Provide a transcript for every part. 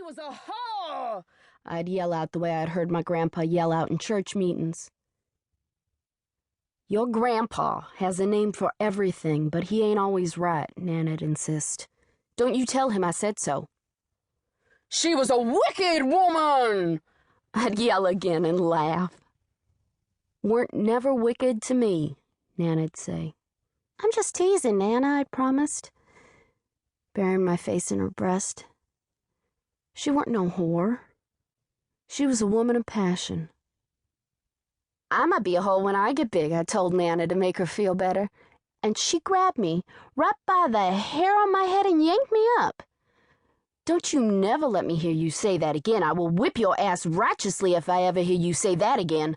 She was a whore! I'd yell out the way I'd heard my grandpa yell out in church meetings. Your grandpa has a name for everything, but he ain't always right, Nana'd insist. Don't you tell him I said so. She was a wicked woman! I'd yell again and laugh. Weren't never wicked to me, Nana'd say. I'm just teasing, Nana, I promised, burying my face in her breast. She weren't no whore. She was a woman of passion. I might be a hoe when I get big, I told Nana to make her feel better, and she grabbed me right by the hair on my head and yanked me up. Don't you never let me hear you say that again. I will whip your ass righteously if I ever hear you say that again.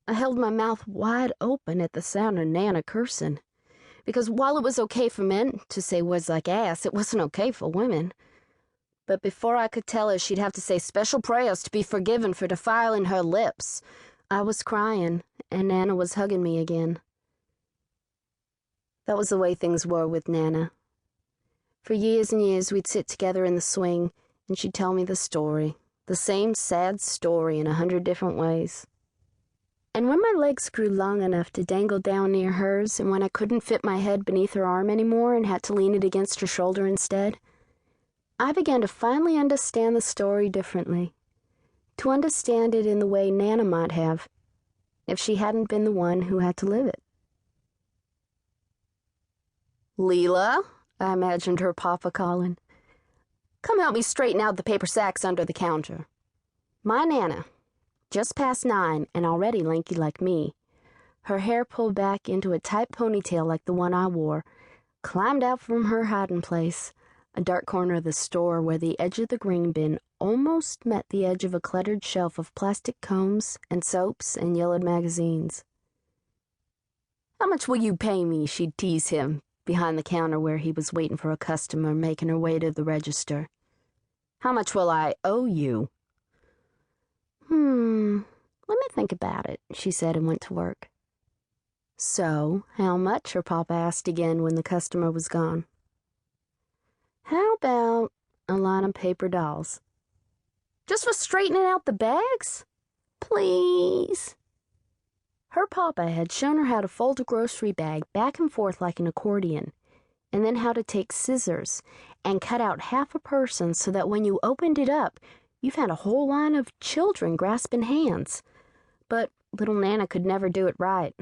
I held my mouth wide open at the sound of Nana cursing, because while it was okay for men to say words like ass, it wasn't okay for women. But before I could tell her she'd have to say special prayers to be forgiven for defiling her lips, I was crying, and Nana was hugging me again. That was the way things were with Nana. For years and years we'd sit together in the swing, and she'd tell me the story, the same sad story in 100 different ways. And when my legs grew long enough to dangle down near hers, and when I couldn't fit my head beneath her arm anymore and had to lean it against her shoulder instead, I began to finally understand the story differently, to understand it in the way Nana might have, if she hadn't been the one who had to live it. Leela, I imagined her papa calling, come help me straighten out the paper sacks under the counter. My Nana, just past 9 and already lanky like me, her hair pulled back into a tight ponytail like the one I wore, climbed out from her hiding place, a dark corner of the store where the edge of the green bin almost met the edge of a cluttered shelf of plastic combs and soaps and yellowed magazines. How much will you pay me? She'd tease him, behind the counter where he was waiting for a customer making her way to the register. How much will I owe you? Let me think about it, she said and went to work. So, how much? Her papa asked again when the customer was gone. How about a line of paper dolls? Just for straightening out the bags? Please. Her papa had shown her how to fold a grocery bag back and forth like an accordion, and then how to take scissors and cut out half a person so that when you opened it up, you found a whole line of children grasping hands. But little Nana could never do it right.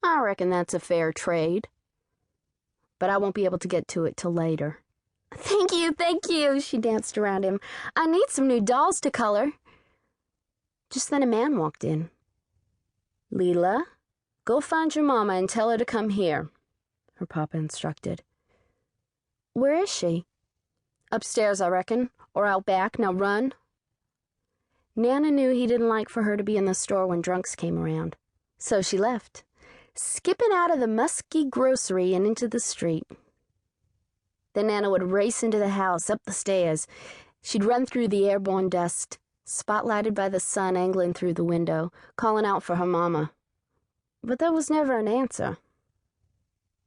I reckon that's a fair trade. But I won't be able to get to it till later. Thank you, she danced around him. I need some new dolls to color. Just then a man walked in. Leela, go find your mama and tell her to come here, her papa instructed. Where is she? Upstairs, I reckon, or out back. Now run. Nana knew he didn't like for her to be in the store when drunks came around, so she left, skipping out of the musky grocery and into the street. Then Nana would race into the house, up the stairs. She'd run through the airborne dust, spotlighted by the sun angling through the window, calling out for her mama. But there was never an answer.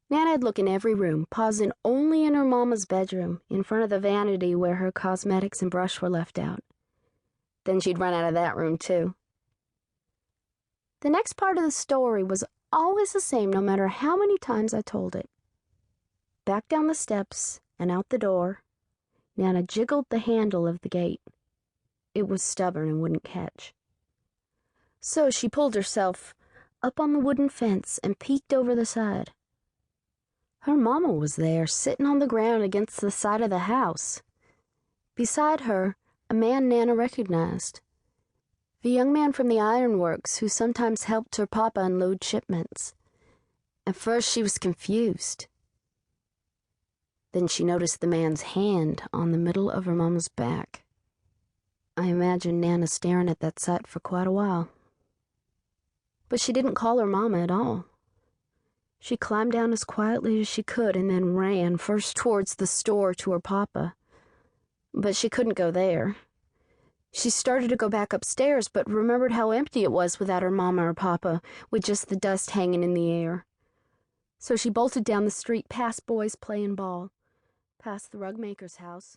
Nana'd look in every room, pausing only in her mama's bedroom, in front of the vanity where her cosmetics and brush were left out. Then she'd run out of that room, too. The next part of the story was always the same, no matter how many times I told it. Back down the steps and out the door, Nana jiggled the handle of the gate. It was stubborn and wouldn't catch. So she pulled herself up on the wooden fence and peeked over the side. Her mama was there, sitting on the ground against the side of the house. Beside her, a man Nana recognized. The young man from the ironworks who sometimes helped her papa unload shipments. At first she was confused. Then she noticed the man's hand on the middle of her mama's back. I imagined Nana staring at that sight for quite a while. But she didn't call her mama at all. She climbed down as quietly as she could and then ran, first towards the store to her papa. But she couldn't go there. She started to go back upstairs, but remembered how empty it was without her mama or papa, with just the dust hanging in the air. So she bolted down the street, past boys playing ball, past the rug maker's house,